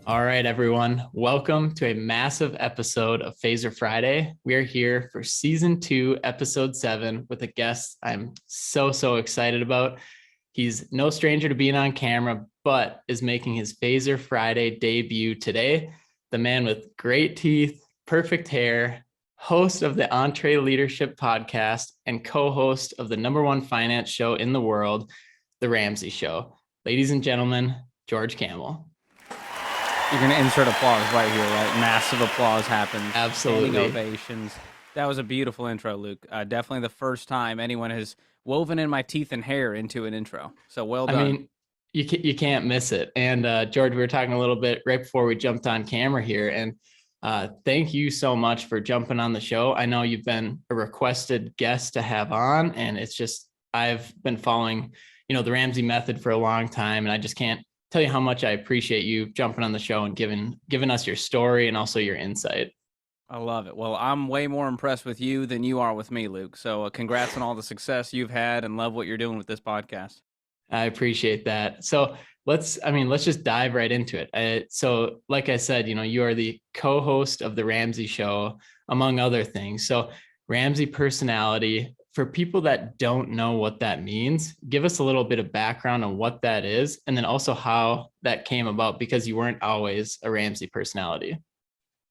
All right, everyone. Welcome to a massive episode of Phaser Friday. We are here for season 2, episode 7 with a guest I'm so excited about. He's no stranger to being on camera, but is making his Phaser Friday debut today. The man with great teeth, perfect hair, host of the EntreLeadership podcast, and co-host of the #1 finance show in the world, The Ramsey Show. Ladies and gentlemen, George Kamel. You're going to insert applause right here, right? Massive applause happens. Absolutely. Standing ovations. That was a beautiful intro, Luke. Definitely the first time anyone has woven in my teeth and hair into an intro. So well done. I mean, you can't miss it. And George, we were talking a little bit right before we jumped on camera here. And thank you so much for jumping on the show. I know you've been a requested guest to have on, and it's just, I've been following, the Ramsey method for a long time. And I just can't tell you how much I appreciate you jumping on the show and giving us your story and also your insight. I love it. Well, I'm way more impressed with you than you are with me, Luke. So congrats on all the success you've had, and love what you're doing with this podcast. I appreciate that. So let's just dive right into it. So like I said, you are the co-host of the Ramsey Show, among other things. So Ramsey personality, for people that don't know what that means, give us a little bit of background on what that is, and then also how that came about, because you weren't always a Ramsey personality.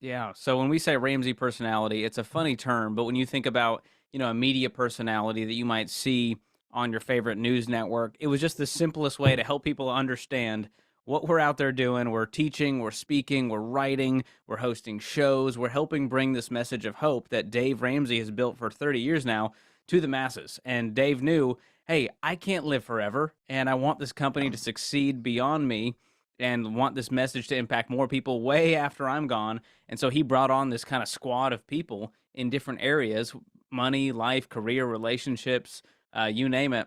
Yeah. So when we say Ramsey personality, it's a funny term, but when you think about, a media personality that you might see on your favorite news network, it was just the simplest way to help people understand what we're out there doing. We're teaching, we're speaking, we're writing, we're hosting shows, we're helping bring this message of hope that Dave Ramsey has built for 30 years now to the masses. And Dave knew, hey, I can't live forever, and I want this company to succeed beyond me, and want this message to impact more people way after I'm gone. And so he brought on this kind of squad of people in different areas, money, life, career, relationships, you name it,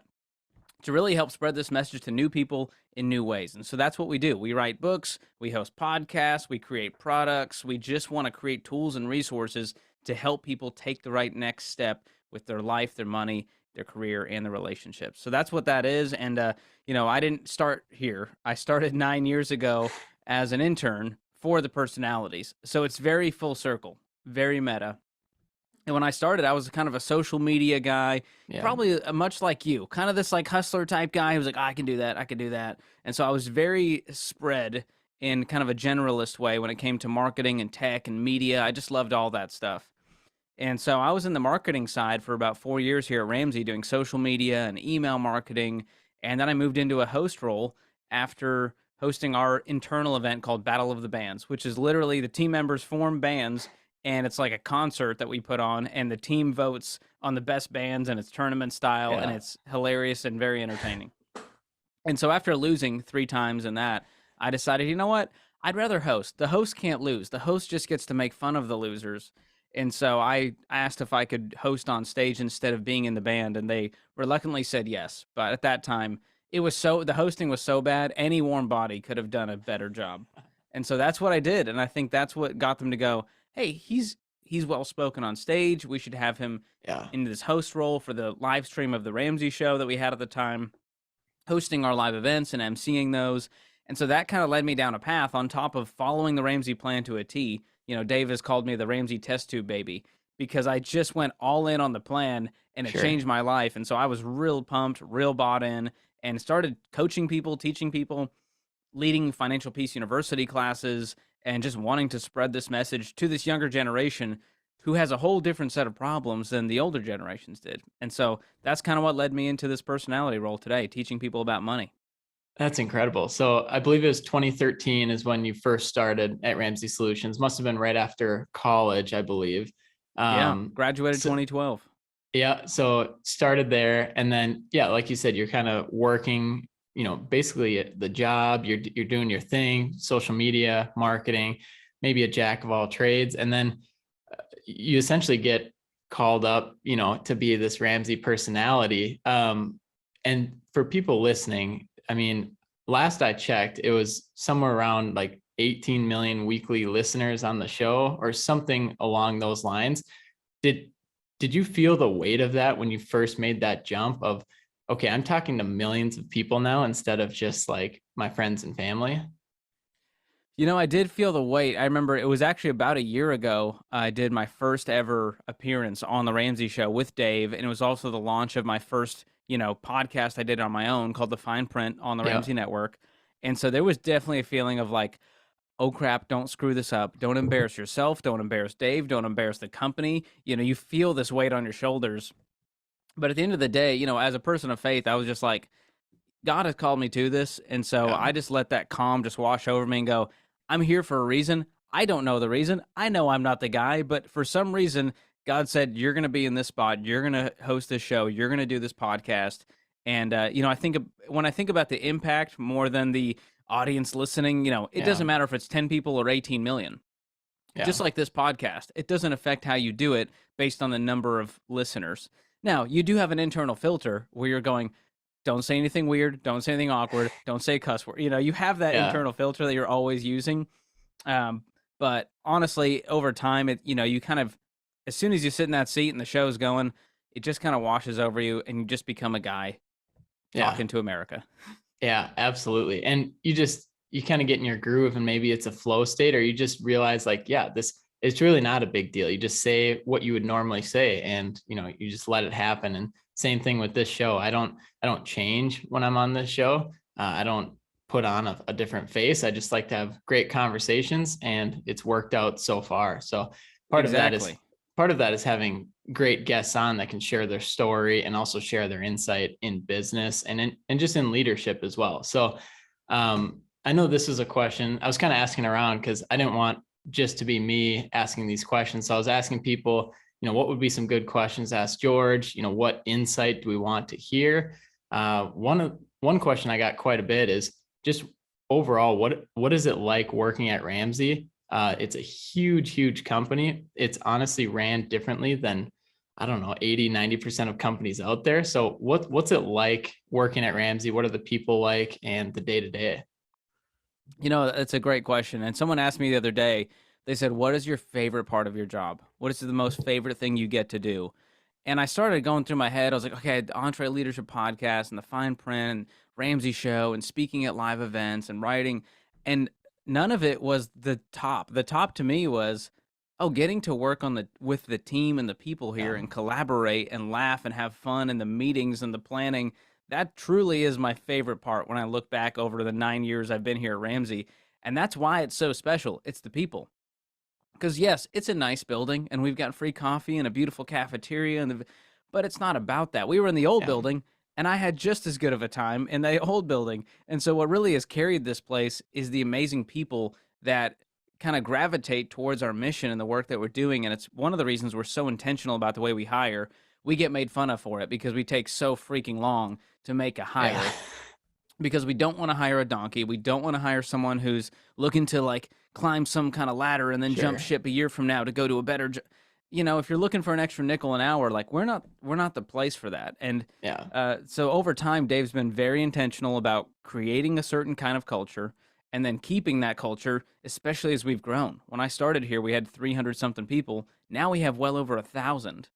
to really help spread this message to new people in new ways. And so that's what we do. We write books, we host podcasts, we create products. We just want to create tools and resources to help people take the right next step with their life, their money, their career, and their relationships. So that's what that is. And, I didn't start here. I started 9 years ago as an intern for the personalities. So it's very full circle, very meta. And when I started, I was kind of a social media guy, probably much like you, kind of this like hustler type guy who was like, I can do that. And so I was very spread in kind of a generalist way when it came to marketing and tech and media. I just loved all that stuff. And so I was in the marketing side for about 4 years here at Ramsey, doing social media and email marketing. And then I moved into a host role after hosting our internal event called Battle of the Bands, which is literally the team members form bands, and it's like a concert that we put on, and the team votes on the best bands, and it's tournament style, and it's hilarious and very entertaining. And so after losing 3 times in that, I decided, you know what? I'd rather host. The host can't lose. The host just gets to make fun of the losers. And so I asked if I could host on stage instead of being in the band, and they reluctantly said yes. But at that time, the hosting was so bad, any warm body could have done a better job. And so that's what I did. And I think that's what got them to go, hey, he's well-spoken on stage. We should have him into this host role for the live stream of the Ramsey Show that we had at the time, hosting our live events and emceeing those. And so that kind of led me down a path on top of following the Ramsey plan to a T. Dave has called me the Ramsey test tube baby, because I just went all in on the plan, and it changed my life. And so I was real pumped, real bought in, and started coaching people, teaching people, leading Financial Peace University classes, and just wanting to spread this message to this younger generation who has a whole different set of problems than the older generations did. And so that's kind of what led me into this personality role today, teaching people about money. That's incredible. So I believe it was 2013 is when you first started at Ramsey Solutions. Must have been right after college, I believe. Graduated 2012. Yeah, so started there, and then like you said, you're kind of working, basically the job. You're doing your thing, social media, marketing, maybe a jack of all trades, and then you essentially get called up, to be this Ramsey personality. And for people listening, I mean, last I checked, it was somewhere around like 18 million weekly listeners on the show or something along those lines. Did you feel the weight of that when you first made that jump of, okay, I'm talking to millions of people now instead of just like my friends and family? I did feel the weight. I remember it was actually about a year ago. I did my first ever appearance on the Ramsey Show with Dave, and it was also the launch of my first, podcast I did on my own called The Fine Print on the Yeah. Ramsey Network. And so there was definitely a feeling of like, oh crap, don't screw this up. Don't embarrass yourself. Don't embarrass Dave. Don't embarrass the company. You feel this weight on your shoulders. But at the end of the day, as a person of faith, I was just like, God has called me to this. And so Yeah. I just let that calm just wash over me and go, I'm here for a reason. I don't know the reason. I know I'm not the guy, but for some reason, God said, you're going to be in this spot. You're going to host this show. You're going to do this podcast. And, I think when I think about the impact more than the audience listening, it Yeah. doesn't matter if it's 10 people or 18 million. Yeah. Just like this podcast, it doesn't affect how you do it based on the number of listeners. Now, you do have an internal filter where you're going, don't say anything weird, don't say anything awkward, don't say a cuss word. You have that Yeah. internal filter that you're always using. But honestly, over time, you kind of, as soon as you sit in that seat and the show's going, it just kind of washes over you and you just become a guy Yeah. talking to America. Yeah, absolutely. And you kind of get in your groove, and maybe it's a flow state, or you just realize like, yeah, it's really not a big deal. You just say what you would normally say, and you just let it happen. And same thing with this show. I don't change when I'm on this show. I don't put on a different face. I just like to have great conversations, and it's worked out so far. So part Exactly. of that is having great guests on that can share their story and also share their insight in business and just in leadership as well. So I know this is a question I was kind of asking around because I didn't want just to be me asking these questions. So I was asking people, what would be some good questions to ask George? What insight do we want to hear? One question I got quite a bit is just overall, what is it like working at Ramsey? It's a huge company. It's honestly ran differently than, I don't know, 80-90% of companies out there. So what's it like working at Ramsey? What are the people like and the day to day? It's a great question. And someone asked me the other day, they said, what is your favorite part of your job? What is the most favorite thing you get to do? And I started going through my head. I was like, okay, the EntreLeadership podcast and the Fine Print and Ramsey Show and speaking at live events and writing. And none of it was the top. The top to me was, getting to work with the team and the people here Yeah. and collaborate and laugh and have fun in the meetings and the planning. That truly is my favorite part when I look back over the 9 years I've been here at Ramsey. And that's why it's so special. It's the people. Because yes, it's a nice building and we've got free coffee and a beautiful cafeteria, but it's not about that. We were in the old Yeah. building and I had just as good of a time in the old building. And so what really has carried this place is the amazing people that kind of gravitate towards our mission and the work that we're doing. And it's one of the reasons we're so intentional about the way we hire. We get made fun of for it because we take so freaking long to make a hire. Yeah. Because we don't want to hire a donkey. We don't want to hire someone who's looking to like climb some kind of ladder and then jump Sure. ship a year from now to go to a better if you're looking for an extra nickel an hour, like we're not the place for that. And Yeah. so over time, Dave's been very intentional about creating a certain kind of culture and then keeping that culture, especially as we've grown. When I started here, we had 300 something people. Now we have well over 1,000.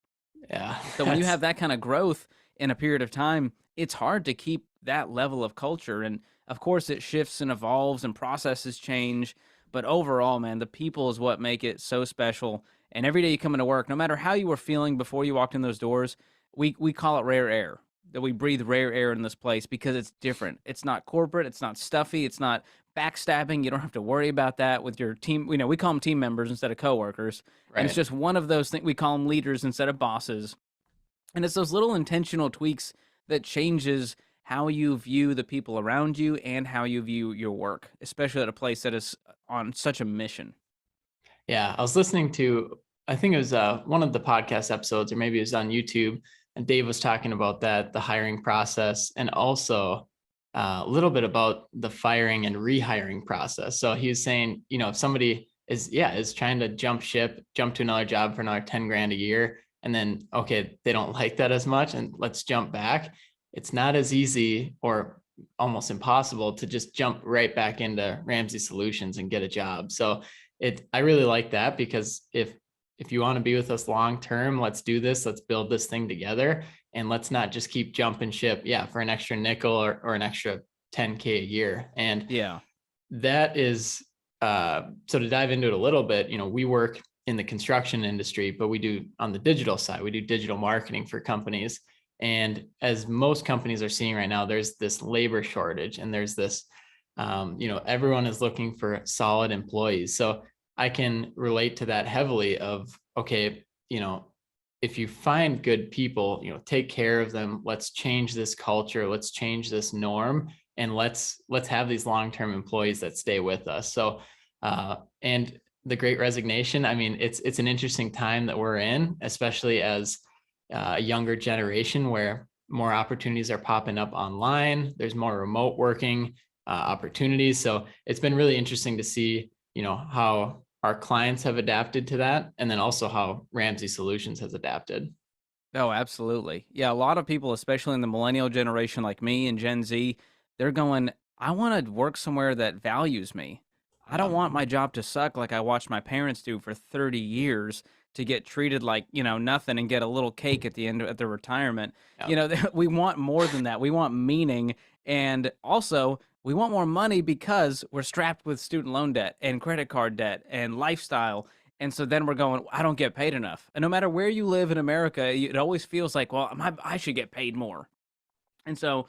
Yeah. So when you have that kind of growth in a period of time, it's hard to keep that level of culture. And of course, it shifts and evolves and processes change. But overall, man, the people is what make it so special. And every day you come into work, no matter how you were feeling before you walked in those doors, we call it rare air. That we breathe rare air in this place because it's different. It's not corporate. It's not stuffy. It's not backstabbing. You don't have to worry about that with your team. We call them team members instead of coworkers. Right. And it's just one of those things. We call them leaders instead of bosses. And it's those little intentional tweaks that changes how you view the people around you and how you view your work, especially at a place that is on such a mission. Yeah. I was listening to, I think it was one of the podcast episodes, or maybe it was on YouTube, and Dave was talking about that, the hiring process, and also a little bit about the firing and rehiring process. So he was saying, if somebody is trying to jump to another job for another 10 grand a year, and then, okay, they don't like that as much, and let's jump back. It's not as easy or almost impossible to just jump right back into Ramsey Solutions and get a job. So I really like that, because if you want to be with us long term, let's do this. Let's build this thing together, and let's not just keep jumping ship, for an extra nickel or an extra 10K a year. And Yeah, that is so to dive into it a little bit, we work in the construction industry, but we do on the digital side, we do digital marketing for companies. And as most companies are seeing right now, there's this labor shortage, and there's this, everyone is looking for solid employees. So I can relate to that heavily of, okay, if you find good people, take care of them. Let's change this culture. Let's change this norm, and let's have these long-term employees that stay with us. So, and the Great Resignation, I mean, it's an interesting time that we're in, especially as a younger generation, where more opportunities are popping up online. There's more remote working opportunities. So it's been really interesting to see, how our clients have adapted to that, and then also how Ramsey Solutions has adapted. Oh, absolutely. Yeah, a lot of people, especially in the millennial generation like me and Gen Z, they're going, I want to work somewhere that values me. I don't want my job to suck like I watched my parents do for 30 years to get treated like, nothing and get a little cake at the end at their retirement. Yeah. We want more than that. We want meaning, and also we want more money because we're strapped with student loan debt and credit card debt and lifestyle. And so then we're going, I don't get paid enough. And no matter where you live in America, it always feels like, well, I should get paid more. And so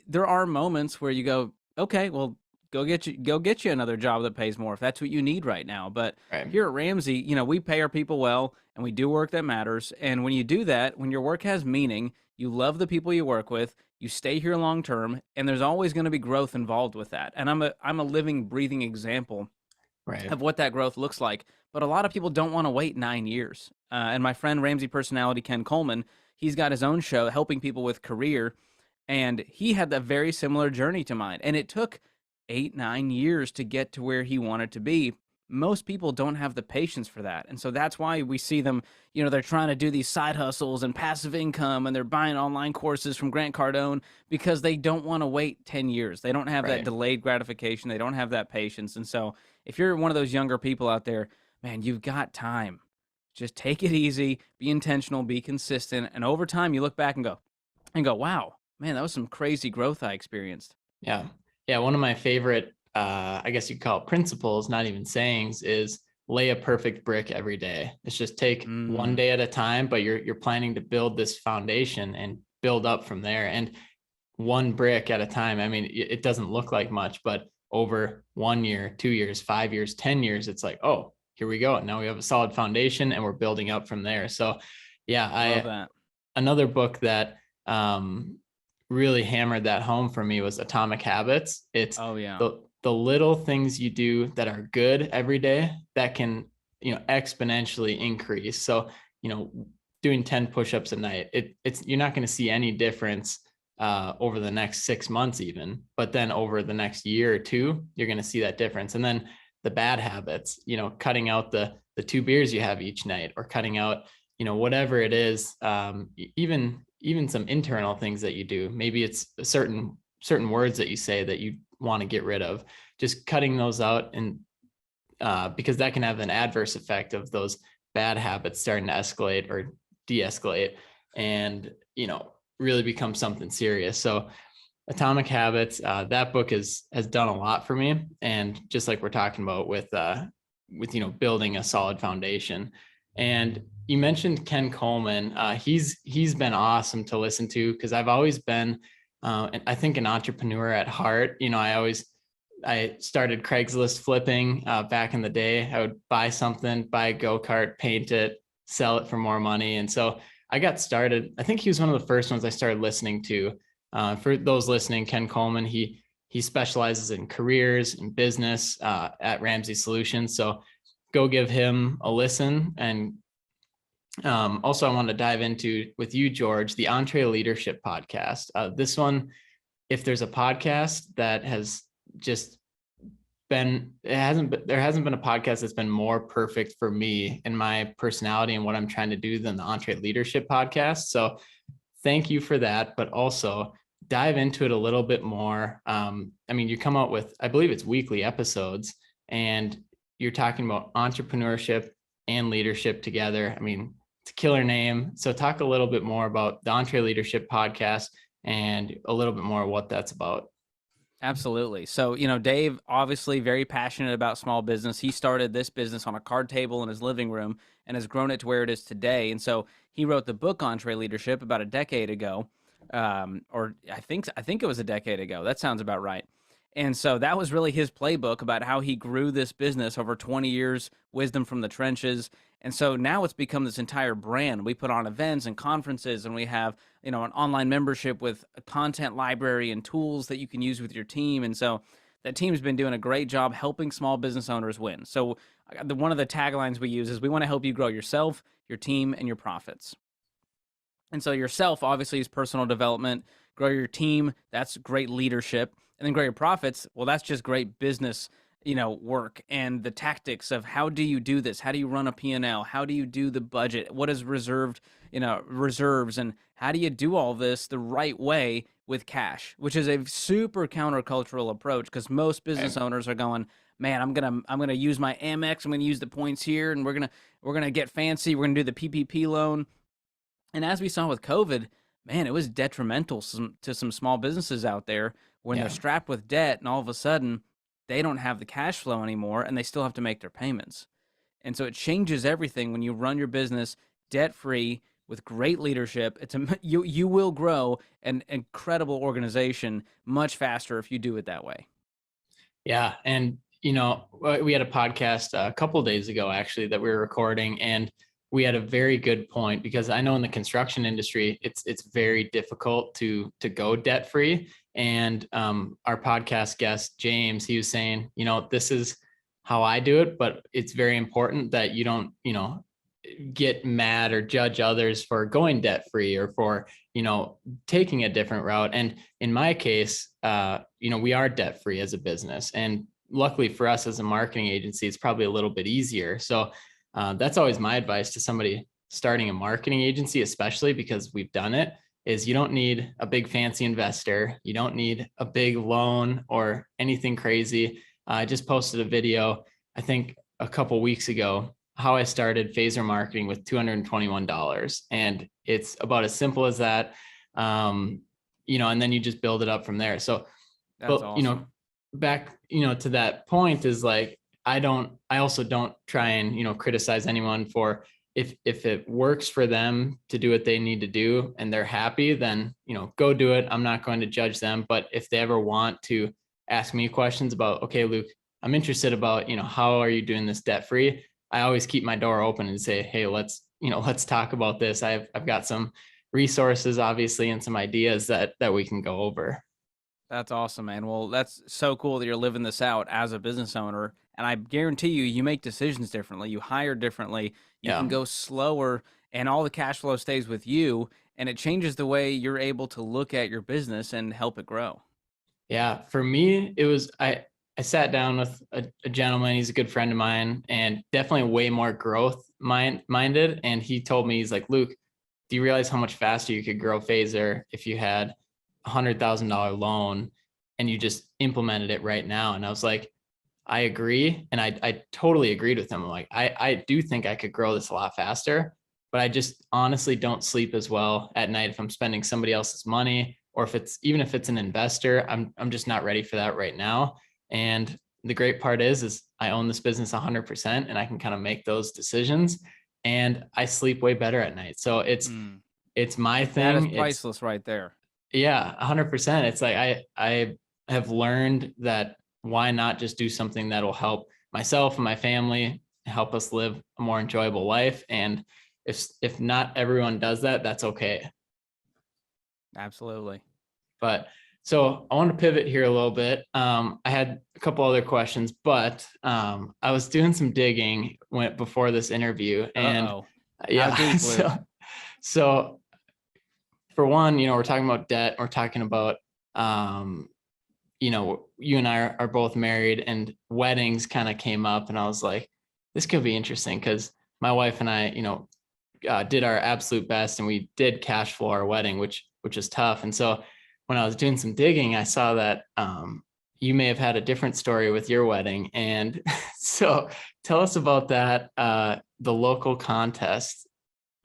there are moments where you go, okay, well, go get you another job that pays more if that's what you need right now. But Right. here at Ramsey, we pay our people well, and we do work that matters. And when you do that, when your work has meaning, you love the people you work with, you stay here long term, and there's always going to be growth involved with that. And I'm a living, breathing example Right. of what that growth looks like. But a lot of people don't want to wait 9 years. And my friend Ramsey personality Ken Coleman, he's got his own show helping people with career, and he had a very similar journey to mine. And it took 8-9 years to get to where he wanted to be. Most people don't have the patience for that. And so that's why we see them, they're trying to do these side hustles and passive income, and they're buying online courses from Grant Cardone because they don't want to wait 10 years. They don't have that delayed gratification. They don't have that patience. And so if you're one of those younger people out there, man, you've got time. Just take it easy, be intentional, be consistent. And over time, you look back and go, wow, man, that was some crazy growth I experienced. Yeah. Yeah. One of my favorite, I guess you could call it principles, not even sayings, is lay a perfect brick every day. It's just take one day at a time, but you're planning to build this foundation and build up from there. And one brick at a time. I mean, it doesn't look like much, but over 1 year, 2 years, 5 years, 10 years, it's like, oh, here we go. Now we have a solid foundation, and we're building up from there. So yeah, another book that really hammered that home for me was Atomic Habits. It's the little things you do that are good every day that can, exponentially increase. So, doing 10 push-ups a night, it's you're not going to see any difference over the next 6 months even, but then over the next year or two, you're going to see that difference. And then the bad habits, cutting out the 2 beers you have each night, or cutting out, whatever it is, even some internal things that you do. Maybe it's certain words that you say that you want to get rid of, just cutting those out. And because that can have an adverse effect of those bad habits starting to escalate or de-escalate, and, really become something serious. So Atomic Habits, that book has done a lot for me. And just like we're talking about with building a solid foundation. And you mentioned Ken Coleman. He's been awesome to listen to, because I've always been, I think, an entrepreneur at heart. I started Craigslist flipping back in the day. I would buy something, buy a go-kart, paint it, sell it for more money. And so I got started. I think he was one of the first ones I started listening to. For those listening, Ken Coleman, he specializes in careers and business at Ramsey Solutions. So go give him a listen. And also I want to dive into with you, George, the EntreLeadership podcast. This one, if there's a podcast that has just there hasn't been a podcast that's been more perfect for me and my personality and what I'm trying to do than the EntreLeadership podcast. So thank you for that, but also dive into it a little bit more. I mean, you come out with, I believe it's weekly episodes, and you're talking about entrepreneurship and leadership together. I mean, it's a killer name. So talk a little bit more about the EntreLeadership podcast and a little bit more what that's about. Absolutely. So, Dave, obviously very passionate about small business. He started this business on a card table in his living room and has grown it to where it is today. And so he wrote the book EntreLeadership about a decade ago, or I think it was a decade ago. That sounds about right. And so that was really his playbook about how he grew this business over 20 years, wisdom from the trenches. And so now it's become this entire brand. We put on events and conferences, and we have, an online membership with a content library and tools that you can use with your team. And so that team's been doing a great job helping small business owners win. So one of the taglines we use is we want to help you grow yourself, your team, and your profits. And so yourself obviously is personal development, grow your team, that's great leadership, and then grow your profits. Well, that's just great business, work and the tactics of how do you do this? How do you run a P&L? How do you do the budget? What is reserved, reserves, and how do you do all this the right way with cash, which is a super countercultural approach because most business owners are going, man, I'm gonna use my Amex, I'm gonna use the points here, and we're gonna get fancy, we're gonna do the PPP loan. And as we saw with COVID, man, it was detrimental to some small businesses out there when they're strapped with debt and all of a sudden they don't have the cash flow anymore and they still have to make their payments. And so it changes everything when you run your business debt free with great leadership. You will grow an incredible organization much faster if you do it that way. Yeah. And, we had a podcast a couple of days ago, actually, that we were recording, and we had a very good point because I know in the construction industry, it's very difficult to go debt free. And our podcast guest, James, he was saying, this is how I do it, but it's very important that you don't, get mad or judge others for going debt free or for, taking a different route. And in my case, we are debt free as a business. And luckily for us as a marketing agency, it's probably a little bit easier. So that's always my advice to somebody starting a marketing agency, especially because we've done it, is you don't need a big fancy investor. You don't need a big loan or anything crazy. I just posted a video, I think a couple weeks ago, how I started phaser marketing with $221. And it's about as simple as that. And then you just build it up from there. So, that's awesome. Back, to that point is like, I also don't try and, criticize anyone for if it works for them to do what they need to do and they're happy, then, go do it. I'm not going to judge them. But if they ever want to ask me questions about, okay, Luke, I'm interested about, how are you doing this debt free? I always keep my door open and say, hey, let's talk about this. I've got some resources, obviously, and some ideas that we can go over. That's awesome, man. Well, that's so cool that you're living this out as a business owner. And I guarantee you make decisions differently. You hire differently. You can go slower and all the cash flow stays with you. And it changes the way you're able to look at your business and help it grow. Yeah. For me, it was, I sat down with a gentleman. He's a good friend of mine and definitely way more growth minded. And he told me, he's like, Luke, do you realize how much faster you could grow Phaser if you had $100,000 loan and you just implemented it right now? And I was like, I agree. And I totally agreed with him. I'm like, I do think I could grow this a lot faster, but I just honestly don't sleep as well at night if I'm spending somebody else's money, or even if it's an investor, I'm just not ready for that right now. And the great part is I own this business 100% and I can kind of make those decisions and I sleep way better at night. So it's my thing. That is priceless right there. Yeah, 100%. It's like I have learned that why not just do something that'll help myself and my family, help us live a more enjoyable life. And if not everyone does that, that's okay. Absolutely. But so I want to pivot here a little bit. I had a couple other questions, but I was doing some digging before this interview, and yeah, so for one, we're talking about debt. We're talking about, you and I are both married, and weddings kind of came up, and I was like, this could be interesting because my wife and I, did our absolute best, and we did cash flow our wedding, which is tough. And so when I was doing some digging, I saw that you may have had a different story with your wedding. And so tell us about that, the local contest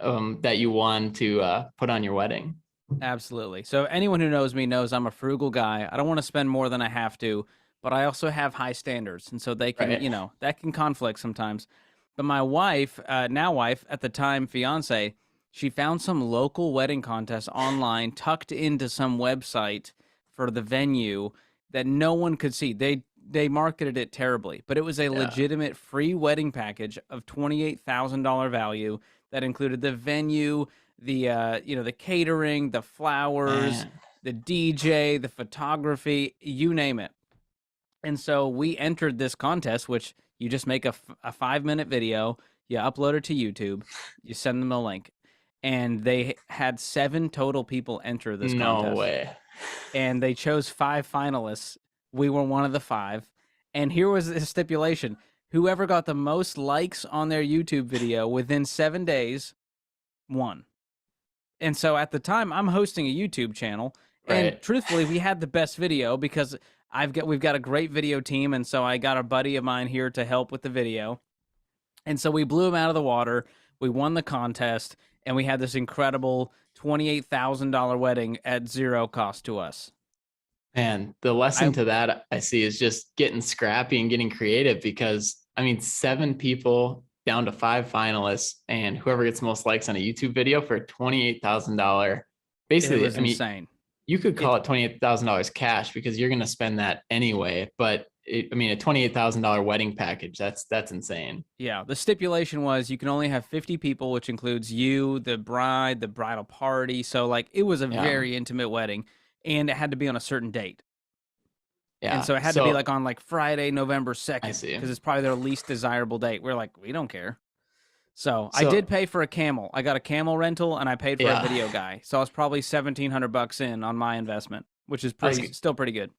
that you won to put on your wedding. Absolutely. So anyone who knows me knows I'm a frugal guy. I don't want to spend more than I have to, but I also have high standards. And so they can, Right. that can conflict sometimes. But my wife, now wife, at the time fiance, she found some local wedding contest online tucked into some website for the venue that no one could see. They marketed it terribly, but it was a Yeah. legitimate free wedding package of $28,000 value that included the venue, the catering, the flowers, Man. the DJ, the photography, you name it. And so we entered this contest, which you just make a 5-minute video, you upload it to YouTube, you send them a link, and they had 7 total people enter this No contest, way. and they chose 5 finalists. We were one of the 5, and here was the stipulation: whoever got the most likes on their YouTube video within 7 days won. And so at the time, I'm hosting a YouTube channel, and Right. truthfully, we had the best video because we've got a great video team, and so I got a buddy of mine here to help with the video. And so we blew him out of the water. We won the contest, and we had this incredible $28,000 wedding at zero cost to us. Man, the lesson to that I see is just getting scrappy and getting creative, because I mean, 7 people down to 5 finalists, and whoever gets most likes on a YouTube video for a $28,000. It Basically, was I mean, insane. you could call it $28,000 cash because you're going to spend that anyway. But I mean, a $28,000 wedding package, that's insane. Yeah, the stipulation was you can only have 50 people, which includes you, the bride, the bridal party. So like it was a Yeah. very intimate wedding, and it had to be on a certain date. Yeah. And so it had to be like on like Friday, November 2nd, see. because it's probably their least desirable date. We're like, we don't care. So I did pay for a camel. I got a camel rental, and I paid for a video guy. So I was probably $1,700 in on my investment, which is still pretty good.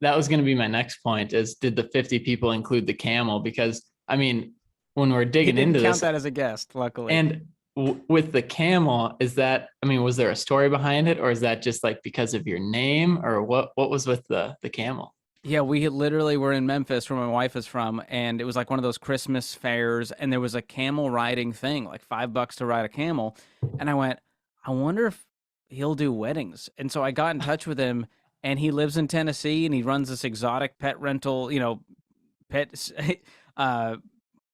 That was going to be my next point: is did the 50 people include the camel? Because I mean, when we're digging into count this, that as a guest, luckily. And with the camel, is that, I mean, was there a story behind it, or is that just like because of your name, or what was with the camel? Yeah, we literally were in Memphis, where my wife is from, and it was like one of those Christmas fairs, and there was a camel riding thing, like $5 to ride a camel. And I went, I wonder if he'll do weddings. And so I got in touch with him, and he lives in Tennessee, and he runs this exotic pet rental, pet,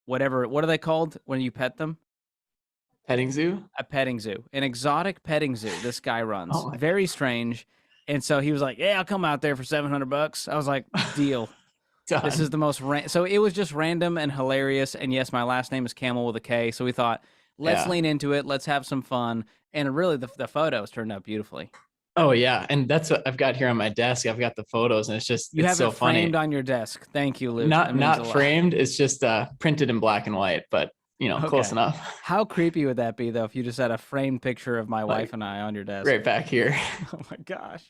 whatever. What are they called when you pet them? Petting zoo? A petting zoo, an exotic petting zoo. This guy runs. Oh my- Very strange. And so he was like, yeah, I'll come out there for $700. I was like, deal. This is the most so it was just random and hilarious. And yes, my last name is Kamel with a K. So we thought, let's lean into it. Let's have some fun. And really, the photos turned out beautifully. Oh yeah, and that's what I've got here on my desk. I've got the photos, and it's just you it's have so it framed funny. on your desk. Thank you, Luke. Not framed. It's just printed in black and white, but close enough. How creepy would that be, though, if you just had a framed picture of my wife and I on your desk? Right back here. Oh my gosh.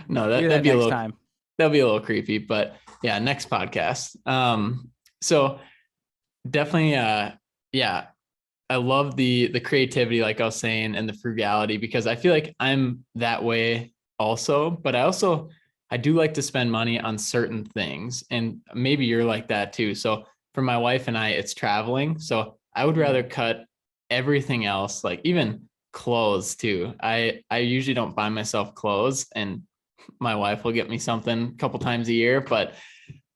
No, that'd be a little time. That'll be a little creepy, but yeah, next podcast. So definitely, yeah, I love the creativity, like I was saying, and the frugality, because I feel like I'm that way also, but I do like to spend money on certain things, and maybe you're like that too. So for my wife and I, it's traveling. So I would rather cut everything else, like even clothes too. I usually don't buy myself clothes, and my wife will get me something a couple times a year, but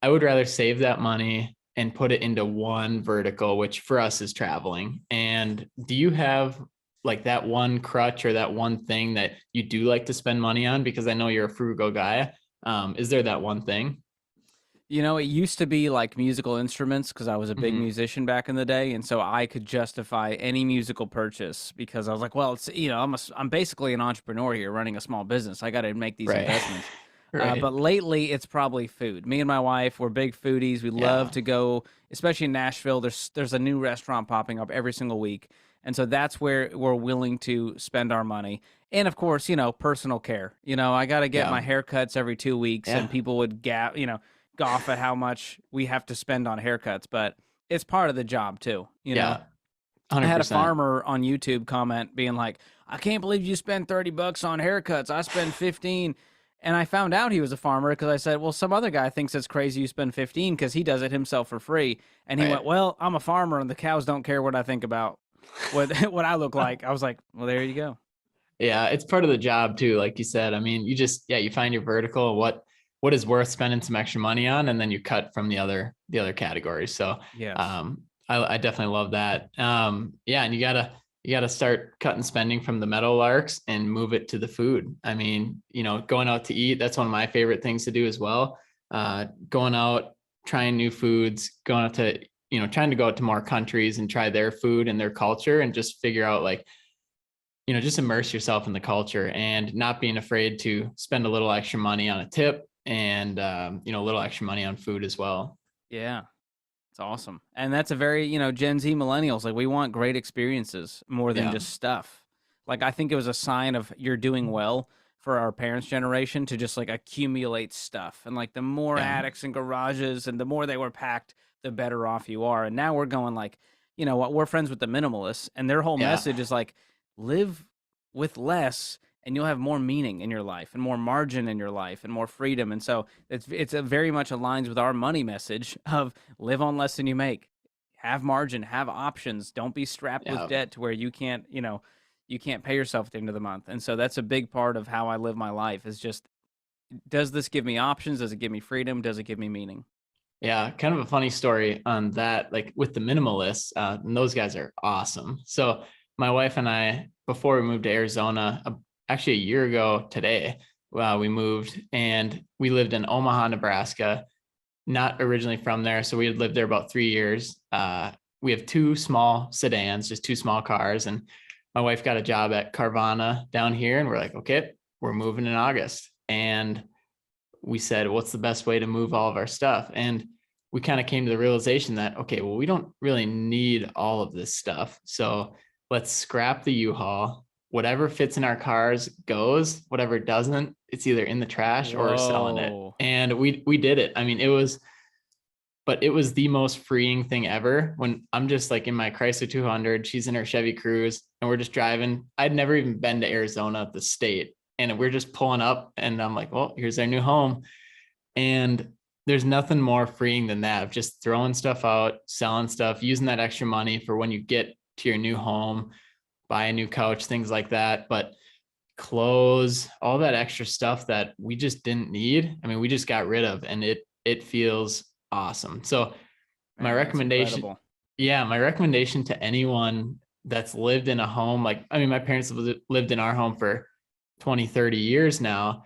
I would rather save that money and put it into one vertical, which for us is traveling. And do you have like that one crutch or that one thing that you do like to spend money on? Because I know you're a frugal guy. Is there that one thing? It used to be like musical instruments, because I was a big musician back in the day, and so I could justify any musical purchase because I was like, well, it's I'm basically an entrepreneur here running a small business. I got to make these investments. Right. But lately, it's probably food. Me and my wife, we're big foodies. We love to go, especially in Nashville. There's a new restaurant popping up every single week, and so that's where we're willing to spend our money. And of course, personal care. I got to get my haircuts every 2 weeks, and people would scoff at how much we have to spend on haircuts, but it's part of the job too. 100%. I had a farmer on YouTube comment being like, I can't believe you spend $30 on haircuts. I spend 15. And I found out he was a farmer because I said, well, some other guy thinks it's crazy you spend 15 because he does it himself for free. And he went, well, I'm a farmer and the cows don't care what I think about what I look like. I was like, well, there you go. Yeah, it's part of the job too, like you said. I mean, you just, yeah, you find your vertical, what is worth spending some extra money on, and then you cut from the other categories. So Yes. I definitely love that. Yeah, and you gotta start cutting spending from the meadowlarks and move it to the food. I mean, going out to eat, that's one of my favorite things to do as well. Going out, trying new foods, going out to, trying to go out to more countries and try their food and their culture, and just figure out, like, just immerse yourself in the culture, and not being afraid to spend a little extra money on a tip, and a little extra money on food as well. Yeah. It's awesome. And that's a very, Gen Z millennials, like we want great experiences more than Yeah. just stuff. Like I think it was a sign of you're doing well for our parents' generation to just like accumulate stuff. And like the more Yeah. attics and garages and the more they were packed, the better off you are. And now we're going like, you know what, we're friends with the minimalists, and their whole Yeah. message is like live with less and you'll have more meaning in your life and more margin in your life and more freedom. And so it's a very much aligns with our money message of live on less than you make, have margin, have options, don't be strapped with Yeah. debt to where you can't, you can't pay yourself at the end of the month. And so that's a big part of how I live my life is just, does this give me options? Does it give me freedom? Does it give me meaning? Yeah, kind of a funny story on that, like with the minimalists, and those guys are awesome. So my wife and I, before we moved to Arizona, actually a year ago today, we moved, and we lived in Omaha, Nebraska, not originally from there. So we had lived there about 3 years. We have two small sedans, just two small cars. And my wife got a job at Carvana down here, and we're like, okay, we're moving in August. And we said, what's the best way to move all of our stuff? And we kind of came to the realization that, okay, well, we don't really need all of this stuff. So let's scrap the U-Haul. Whatever fits in our cars goes, whatever doesn't, it's either in the trash or selling it. Whoa. And we did it. I mean, it was the most freeing thing ever, when I'm just like in my Chrysler 200, she's in her Chevy Cruze, and we're just driving. I'd never even been to Arizona, the state, and we're just pulling up, and I'm like, well, here's our new home. And there's nothing more freeing than that, of just throwing stuff out, selling stuff, using that extra money for when you get to your new home, buy a new couch, things like that. But clothes, all that extra stuff that we just didn't need, I mean, we just got rid of, and it feels awesome. So my Man, that's recommendation, incredible. yeah, my recommendation to anyone that's lived in a home, like, I mean, my parents have lived in our home for 20, 30 years now,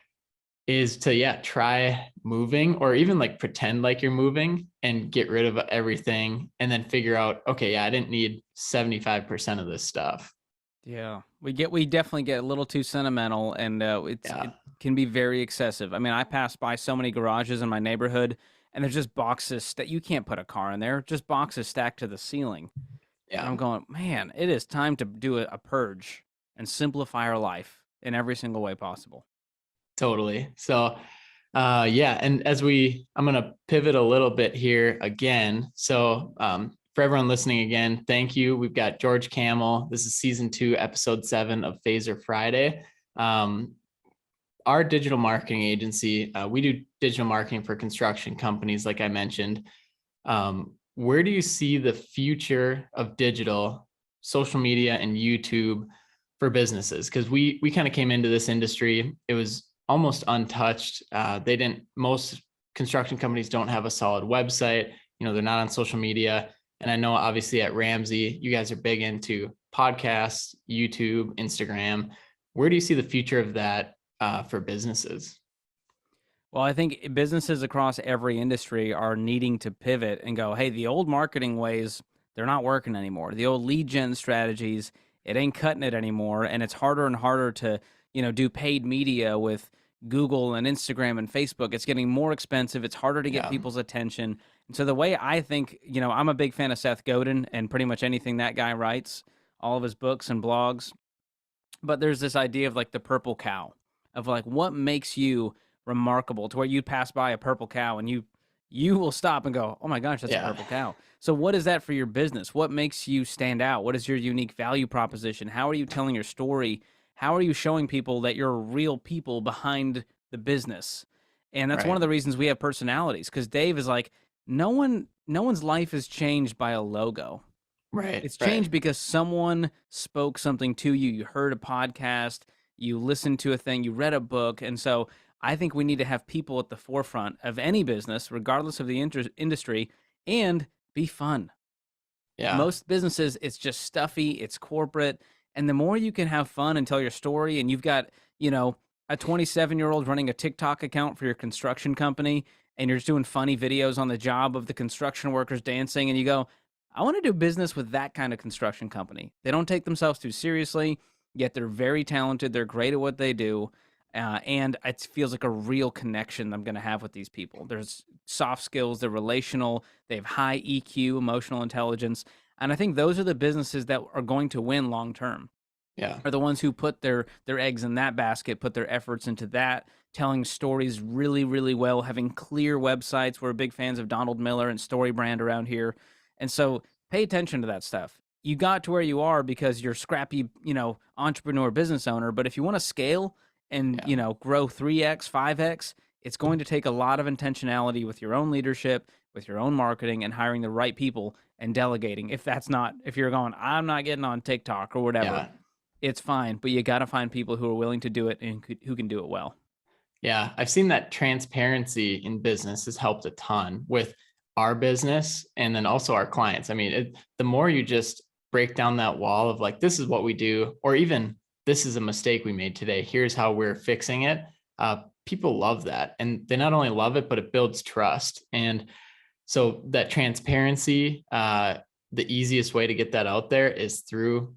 is to, yeah, try moving, or even like pretend like you're moving and get rid of everything, and then figure out, okay, yeah, I didn't need 75% of this stuff. Yeah, we definitely get a little too sentimental, and it Yeah. can be very excessive. I mean, I pass by so many garages in my neighborhood, and there's just boxes that you can't put a car in there, just boxes stacked to the ceiling. And Yeah, I'm going, man, it is time to do a purge and simplify our life in every single way possible. totally. So yeah, and I'm going to pivot a little bit here again. So for everyone listening again, thank you. We've got George Kamel. This is season 2, episode 7 of Phaser Friday. Our digital marketing agency, we do digital marketing for construction companies, like I mentioned. Where do you see the future of digital, social media, and YouTube for businesses? Because we kind of came into this industry, it was almost untouched. Most construction companies don't have a solid website. They're not on social media. And I know obviously at Ramsey, you guys are big into podcasts, YouTube, Instagram. Where do you see the future of that for businesses? Well, I think businesses across every industry are needing to pivot and go, hey, the old marketing ways, they're not working anymore. The old lead gen strategies, it ain't cutting it anymore. And it's harder and harder to, do paid media with Google and Instagram and Facebook. It's getting more expensive. It's harder to get Yeah, people's attention. And so the way I think, I'm a big fan of Seth Godin and pretty much anything that guy writes, all of his books and blogs. But there's this idea of like the purple cow, of like what makes you remarkable, to where you pass by a purple cow and you will stop and go, oh my gosh, that's a yeah, purple cow. So what is that for your business? What makes you stand out? What is your unique value proposition? How are you telling your story? How are you showing people that you're real people behind the business? And that's one right, of the reasons we have personalities, because Dave is like, no one's life is changed by a logo. right, It's right. changed because someone spoke something to you. You heard a podcast, you listened to a thing, you read a book. And so I think we need to have people at the forefront of any business, regardless of the industry, and be fun. Yeah. Most businesses, it's just stuffy, it's corporate. And the more you can have fun and tell your story, and you've got, a 27-year-old running a TikTok account for your construction company, and you're just doing funny videos on the job of the construction workers dancing, and you go, I want to do business with that kind of construction company. They don't take themselves too seriously, yet they're very talented. They're great at what they do. And it feels like a real connection I'm going to have with these people. There's soft skills, they're relational, they have high EQ, emotional intelligence. And I think those are the businesses that are going to win long term. Yeah. Are the ones who put their eggs in that basket, put their efforts into that, telling stories really, really well, having clear websites. We're big fans of Donald Miller and StoryBrand around here. And so pay attention to that stuff. You got to where you are because you're scrappy, entrepreneur business owner. But if you want to scale and, grow 3x, 5x, it's going to take a lot of intentionality with your own leadership, with your own marketing, and hiring the right people and delegating. If you're going, I'm not getting on TikTok or whatever, Yeah. it's fine. But you got to find people who are willing to do it and who can do it well. Yeah. I've seen that transparency in business has helped a ton with our business and then also our clients. I mean, the more you just break down that wall of like, this is what we do, or even this is a mistake we made today, here's how we're fixing it. People love that. And they not only love it, but it builds trust. And so that transparency, the easiest way to get that out there is through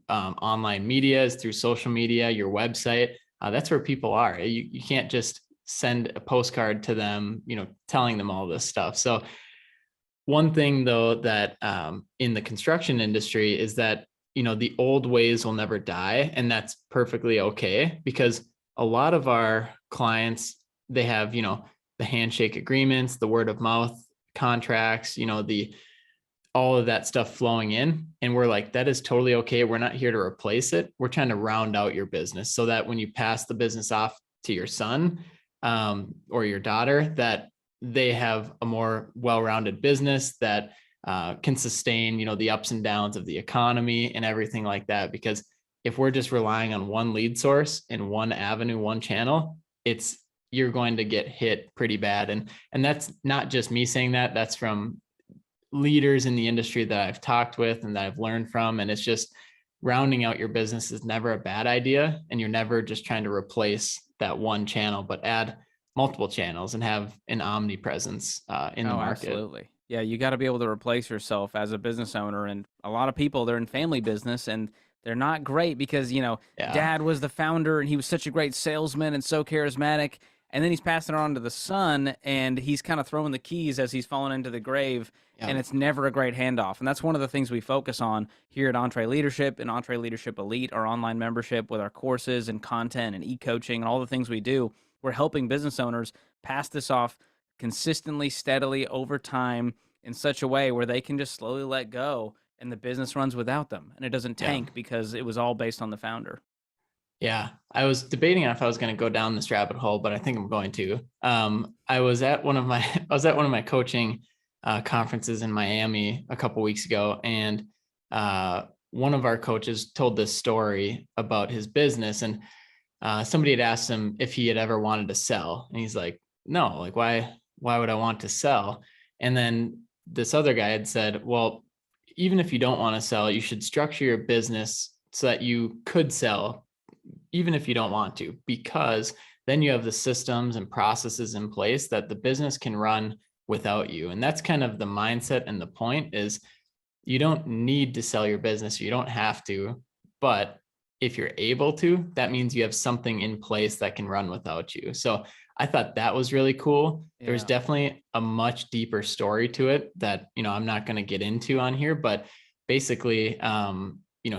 online media, is through social media, your website. That's where people are. You can't just send a postcard to them, telling them all this stuff. So one thing though, that in the construction industry is that, the old ways will never die. And that's perfectly okay, because a lot of our clients, they have, the handshake agreements, the word of mouth contracts, all of that stuff flowing in. And we're like, that is totally okay. We're not here to replace it. We're trying to round out your business so that when you pass the business off to your son or your daughter, that they have a more well-rounded business that can sustain, the ups and downs of the economy and everything like that. Because if we're just relying on one lead source and one avenue, one channel, you're going to get hit pretty bad. And that's not just me saying that. That's from leaders in the industry that I've talked with and that I've learned from. And it's just rounding out your business is never a bad idea. And you're never just trying to replace that one channel, but add multiple channels and have an omnipresence in the market. Absolutely. Yeah, you got to be able to replace yourself as a business owner. And a lot of people, they're in family business and they're not great because, dad was the founder and he was such a great salesman and so charismatic. And then he's passing it on to the son and he's kind of throwing the keys as he's falling into the grave. And it's never a great handoff. And that's one of the things we focus on here at EntreLeadership and EntreLeadership Elite, our online membership with our courses and content and e-coaching and all the things we do. We're helping business owners pass this off consistently, steadily over time in such a way where they can just slowly let go and the business runs without them. And it doesn't tank because it was all based on the founder. Yeah, I was debating if I was going to go down this rabbit hole, but I think I'm going to. I was at one of my coaching conferences in Miami a couple weeks ago, and one of our coaches told this story about his business, and somebody had asked him if he had ever wanted to sell, and he's like, "No, like why would I want to sell?" And then this other guy had said, "Well, even if you don't want to sell, you should structure your business so that you could sell, even if you don't want to, because then you have the systems and processes in place that the business can run without you." And that's kind of the mindset, and the point is you don't need to sell your business. You don't have to, but if you're able to, that means you have something in place that can run without you. So I thought that was really cool. Yeah. There's definitely a much deeper story to it that, I'm not going to get into on here, but basically,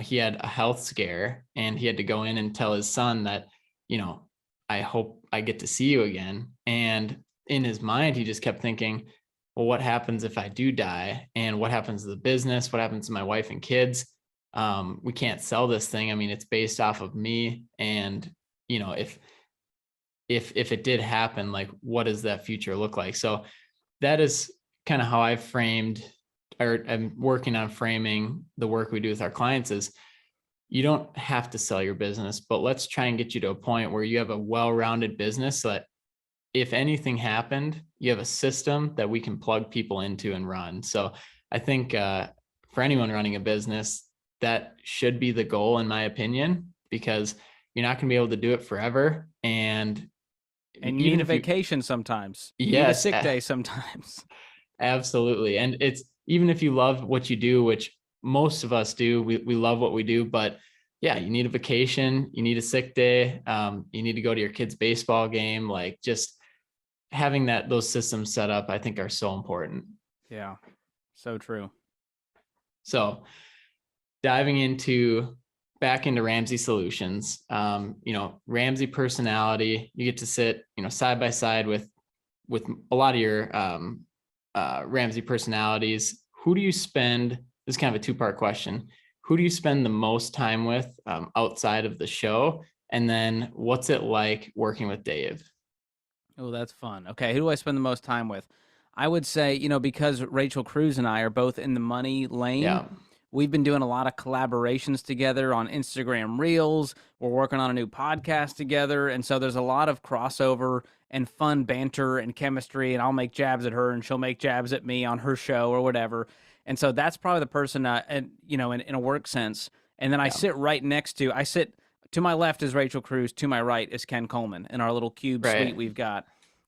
he had a health scare and he had to go in and tell his son that, I hope I get to see you again. And in his mind, he just kept thinking, well, what happens if I do die? And what happens to the business? What happens to my wife and kids? We can't sell this thing. I mean, it's based off of me. And, if it did happen, like, what does that future look like? So that is kind of how I framed, or I'm working on framing the work we do with our clients is, you don't have to sell your business, but let's try and get you to a point where you have a well-rounded business so that if anything happened, you have a system that we can plug people into and run. So I think for anyone running a business, that should be the goal, in my opinion, because you're not going to be able to do it forever. And you even need a if you, vacation sometimes. You need a yes, sick day sometimes. absolutely. And it's even if you love what you do, which most of us do, we love what we do, but yeah, you need a vacation, you need a sick day, you need to go to your kid's baseball game. Like, just having those systems set up, I think, are so important. Yeah, so true. So diving back into Ramsey Solutions, Ramsey personality, you get to sit, side by side with a lot of your Ramsey personalities. Who do you spend, this is kind of a two-part question. Who do you spend the most time with outside of the show? And then what's it like working with Dave? Oh, that's fun. Okay, who do I spend the most time with? I would say, because Rachel Cruz and I are both in the money lane, Yeah. we've been doing a lot of collaborations together on Instagram Reels. We're working on a new podcast together. And so there's a lot of crossover and fun banter and chemistry. And I'll make jabs at her and she'll make jabs at me on her show or whatever. And so that's probably the person, in a work sense. And then I sit to my left is Rachel Cruz. To my right is Ken Coleman in our little cube suite we've got.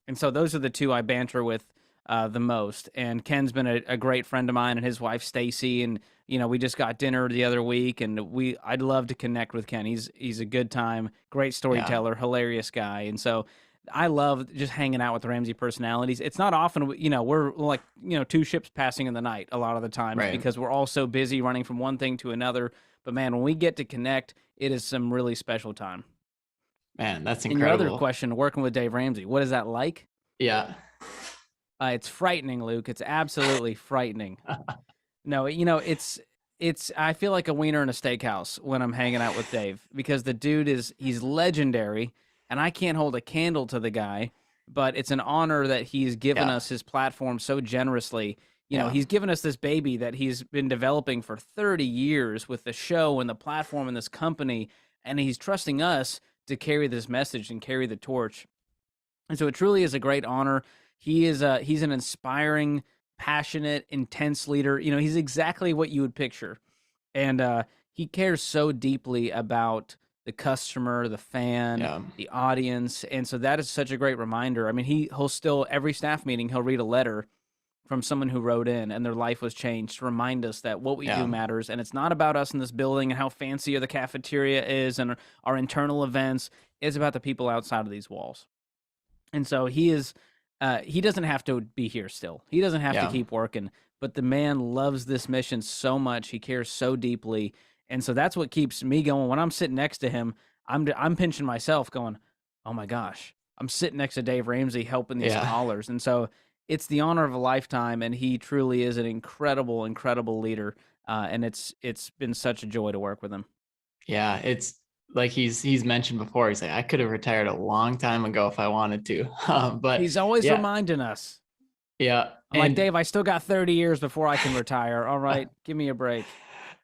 And so those are the two I banter with the most. And Ken's been a great friend of mine, and his wife Stacy. And we just got dinner the other week, and I'd love to connect with Ken. He's a good time, great storyteller, hilarious guy. And so I love just hanging out with Ramsey personalities. It's not often, we're like, two ships passing in the night a lot of the time because we're all so busy running from one thing to another. But man, when we get to connect, it is some really special time. Man, that's incredible. And your other question, working with Dave Ramsey, what is that like? Yeah. It's frightening, Luke. It's absolutely frightening. No, I feel like a wiener in a steakhouse when I'm hanging out with Dave, because the dude he's legendary, and I can't hold a candle to the guy, but it's an honor that he's given us his platform so generously. He's given us this baby that he's been developing for 30 years with the show and the platform and this company, and he's trusting us to carry this message and carry the torch. And so it truly is a great honor. He's an inspiring, passionate, intense leader. He's exactly what you would picture. And he cares so deeply about the customer, the fan, the audience. And so that is such a great reminder. I mean, he'll still, every staff meeting, he'll read a letter from someone who wrote in and their life was changed to remind us that what we do matters. And it's not about us in this building and how fancy the cafeteria is and our internal events. It's about the people outside of these walls. And so he doesn't have to be here still. He doesn't have to keep working, but the man loves this mission so much. He cares so deeply. And so that's what keeps me going. When I'm sitting next to him, I'm pinching myself going, oh my gosh, I'm sitting next to Dave Ramsey helping these callers. And so it's the honor of a lifetime, and he truly is an incredible, incredible leader. And it's been such a joy to work with him. Yeah, it's like he's mentioned before. He's like, I could have retired a long time ago if I wanted to. But he's always reminding us. Yeah. I'm like, Dave, I still got 30 years before I can retire. All right, give me a break.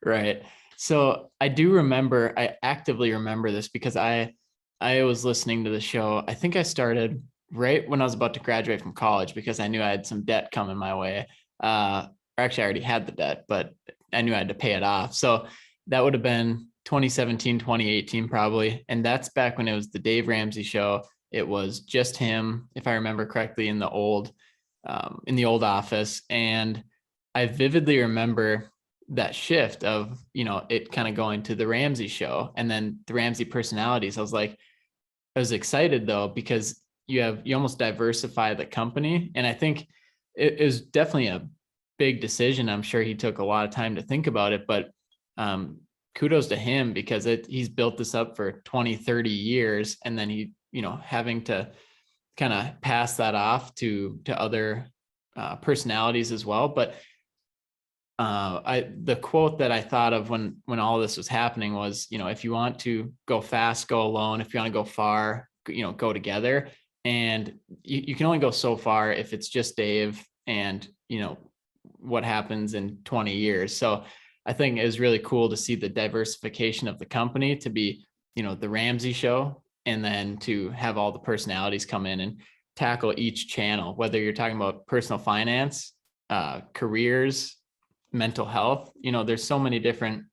Right. So I actively remember this because I was listening to the show. I think I started right when I was about to graduate from college because I knew I had some debt coming my way. Or actually I already had the debt, but I knew I had to pay it off. So that would have been 2017, 2018 probably. And that's back when it was the Dave Ramsey Show. It was just him, if I remember correctly, in the old office. And I vividly remember that shift of, it kind of going to the Ramsey Show and then the Ramsey personalities. I was excited though, because you almost diversify the company. And I think it was definitely a big decision. I'm sure he took a lot of time to think about it, but kudos to him because he's built this up for 20, 30 years. And then he, having to kind of pass that off to other personalities as well. But the quote that I thought of when all this was happening was, if you want to go fast, go alone. If you want to go far, go together. And you can only go so far if it's just Dave and, what happens in 20 years. So I think it was really cool to see the diversification of the company to be, the Ramsey Show, and then to have all the personalities come in and tackle each channel, whether you're talking about personal finance, careers, mental health. There's so many different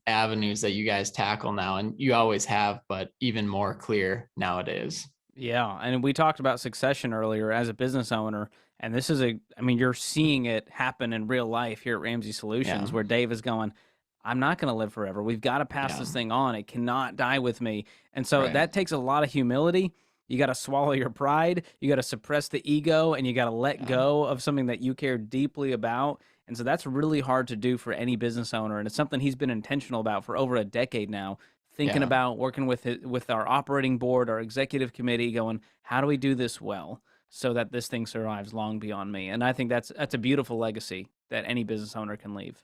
avenues that you guys tackle now, and you always have, but even more clear nowadays. Yeah. And we talked about succession earlier as a business owner. And this is you're seeing it happen in real life here at Ramsey Solutions, where Dave is going, I'm not going to live forever. We've got to pass this thing on. It cannot die with me. And so that takes a lot of humility. You got to swallow your pride. You got to suppress the ego, and you got to let go of something that you care deeply about. And so that's really hard to do for any business owner. And it's something he's been intentional about for over a decade now, thinking about working with our operating board, our executive committee, going, how do we do this well so that this thing survives long beyond me? And I think that's a beautiful legacy that any business owner can leave.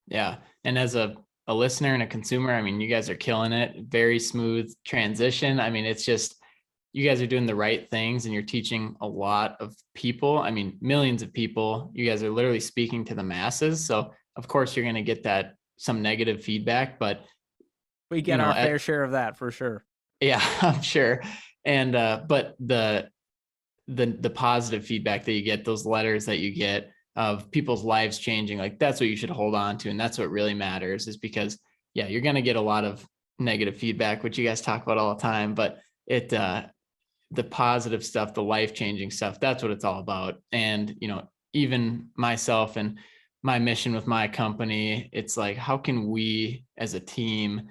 Yeah. And as a listener and a consumer, I mean, you guys are killing it. Very smooth transition. I mean, it's just, you guys are doing the right things, and you're teaching a lot of people. I mean, millions of people. You guys are literally speaking to the masses. So of course you're going to get some negative feedback, but we get our fair share of that for sure. Yeah, I'm sure. And, but the positive feedback that you get, those letters that you get of people's lives changing, like that's what you should hold on to. And that's what really matters, is because you're going to get a lot of negative feedback, which you guys talk about all the time, but the positive stuff, the life-changing stuff, that's what it's all about. And, even myself and my mission with my company, it's like, how can we as a team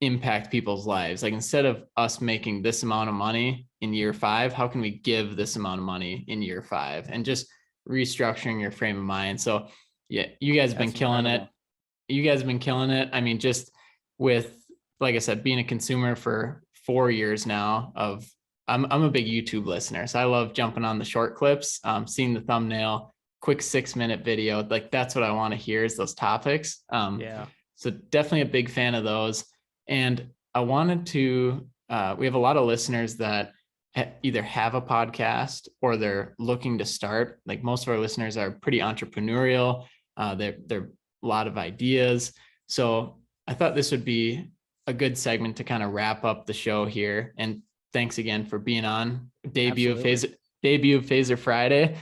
impact people's lives? Like, instead of us making this amount of money in year 5, how can we give this amount of money in year 5? And just restructuring your frame of mind. So you guys have been killing it. You guys have been killing it. I mean, just with, like I said, being a consumer for 4 years now I'm a big YouTube listener. So I love jumping on the short clips, seeing the thumbnail, quick 6-minute video. Like, that's what I want to hear, is those topics. So definitely a big fan of those. And I wanted to, we have a lot of listeners that either have a podcast or they're looking to start. Like, most of our listeners are pretty entrepreneurial. They're a lot of ideas. So I thought this would be a good segment to kind of wrap up the show here. And thanks again for being on debut of Phaser Friday.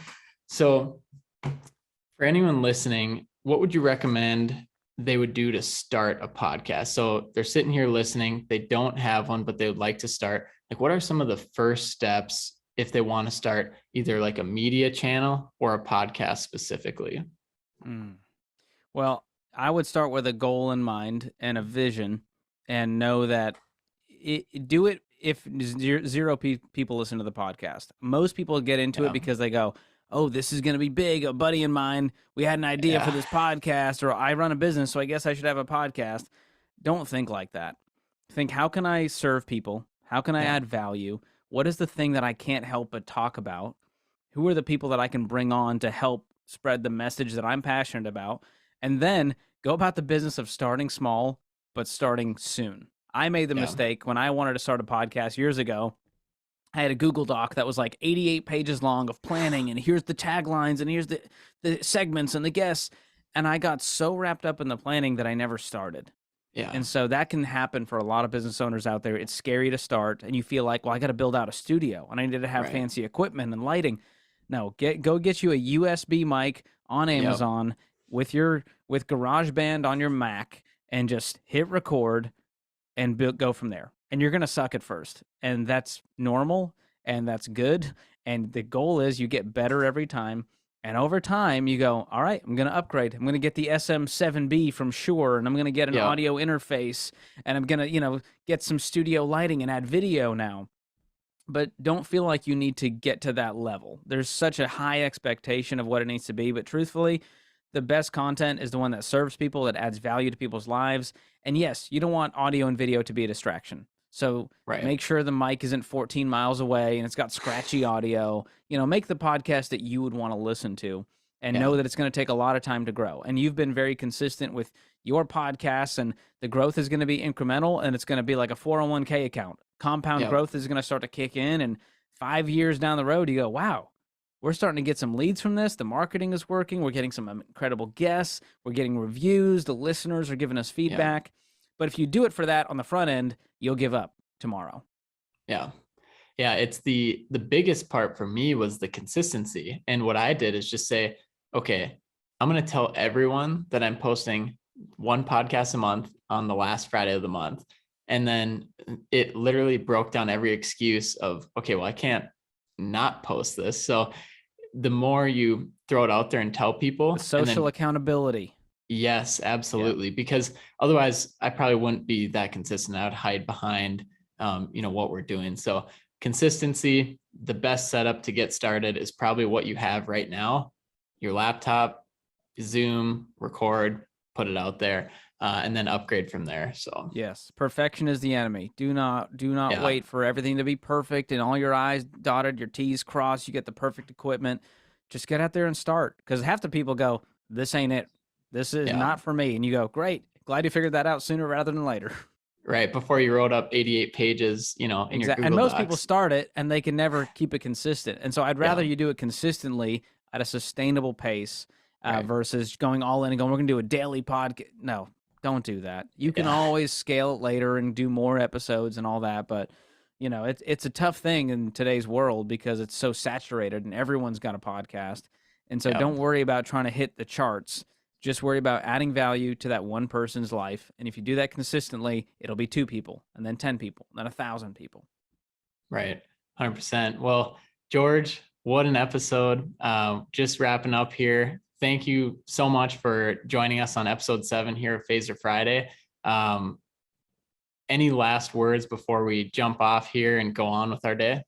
So for anyone listening, what would you recommend they would do to start a podcast? So they're sitting here listening, they don't have one, but they would like to start. Like, what are some of the first steps if they want to start either like a media channel or a podcast specifically? Well, I would start with a goal in mind and a vision, and know that do it if zero people listen to the podcast. Most people get into it because they go, oh, this is going to be big. A buddy of mine, we had an idea for this podcast, or I run a business, so I guess I should have a podcast. Don't think like that. Think, how can I serve people? How can I add value? What is the thing that I can't help but talk about? Who are the people that I can bring on to help spread the message that I'm passionate about? And then go about the business of starting small, but starting soon. I made the mistake when I wanted to start a podcast years ago. I had a Google Doc that was like 88 pages long of planning, and here's the taglines, and here's the segments and the guests. And I got so wrapped up in the planning that I never started. And so that can happen for a lot of business owners out there. It's scary to start, and you feel like, well, I got to build out a studio, and I need to have fancy equipment and lighting. No, go get you a USB mic on Amazon with GarageBand on your Mac, and just hit record and go from there. And you're going to suck at first, and that's normal, and that's good. And the goal is you get better every time. And over time, you go, all right, I'm going to upgrade. I'm going to get the SM7B from Shure, and I'm going to get an audio interface, and I'm going to, get some studio lighting and add video now. But don't feel like you need to get to that level. There's such a high expectation of what it needs to be. But truthfully, the best content is the one that serves people, that adds value to people's lives. And yes, you don't want audio and video to be a distraction. So make sure the mic isn't 14 miles away and it's got scratchy audio. Make the podcast that you would want to listen to, and know that it's going to take a lot of time to grow. And you've been very consistent with your podcasts, and the growth is going to be incremental, and it's going to be like a 401k account. Compound growth is going to start to kick in, and 5 years down the road, you go, wow, we're starting to get some leads from this. The marketing is working. We're getting some incredible guests. We're getting reviews. The listeners are giving us feedback. But if you do it for that on the front end, you'll give up tomorrow. Yeah. Yeah. It's the biggest part for me was the consistency. And what I did is just say, okay, I'm going to tell everyone that I'm posting one podcast a month on the last Friday of the month. And then it literally broke down every excuse of, okay, well, I can't not post this. So the more you throw it out there and tell people, The social accountability. Yes, absolutely. Yeah. Because otherwise I probably wouldn't be that consistent. I would hide behind, what we're doing. So consistency, the best setup to get started is probably what you have right now, your laptop, Zoom, record, put it out there, and then upgrade from there. So yes, perfection is the enemy. Do not wait for everything to be perfect and all your I's dotted, your T's crossed, you get the perfect equipment. Just get out there and start. Because half the people go, this ain't it. This is not for me. And you go, great. Glad you figured that out sooner rather than later. Right. Before you wrote up 88 pages, in your Google And most Docs. people start it and they can never keep it consistent. And so I'd rather you do it consistently at a sustainable pace versus going all in and going, we're going to do a daily podcast. No, don't do that. You can always scale it later and do more episodes and all that. But, it's a tough thing in today's world because it's so saturated and everyone's got a podcast. And so don't worry about trying to hit the charts. Just worry about adding value to that one person's life. And if you do that consistently, it'll be 2 people and then 10 people, then 1,000 people. Right. 100%. Well, George, what an episode. Just wrapping up here. Thank you so much for joining us on episode 7 here of Phaser Friday. Any last words before we jump off here and go on with our day?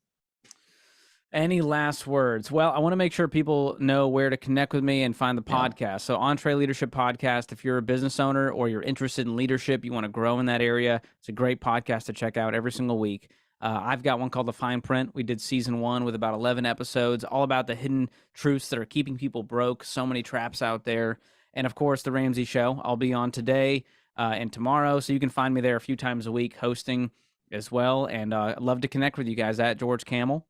Any last words? Well, I want to make sure people know where to connect with me and find the podcast. So EntreLeadership podcast, if you're a business owner or you're interested in leadership, you want to grow in that area, it's a great podcast to check out every single week. I've got one called The Fine Print. We did season 1 with about 11 episodes, all about the hidden truths that are keeping people broke, so many traps out there. And of course, The Ramsey Show. I'll be on today and tomorrow, so you can find me there a few times a week hosting as well. And I'd love to connect with you guys at George Kamel.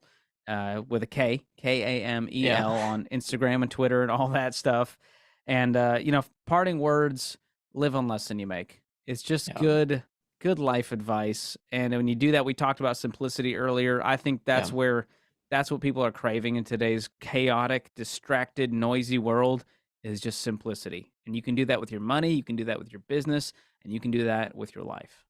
With a K, Kamel on Instagram and Twitter and all that stuff. And, parting words, live on less than you make. It's just good life advice. And when you do that, we talked about simplicity earlier. I think that's what people are craving in today's chaotic, distracted, noisy world is just simplicity. And you can do that with your money. You can do that with your business, and you can do that with your life.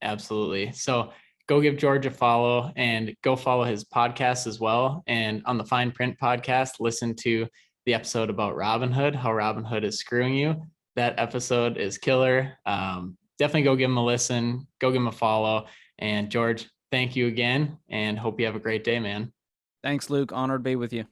Absolutely. So go give George a follow and go follow his podcast as well. And on the Fine Print podcast, listen to the episode about Robinhood, how Robinhood is screwing you. That episode is killer. Definitely go give him a listen, go give him a follow. And George, thank you again and hope you have a great day, man. Thanks, Luke. Honored to be with you.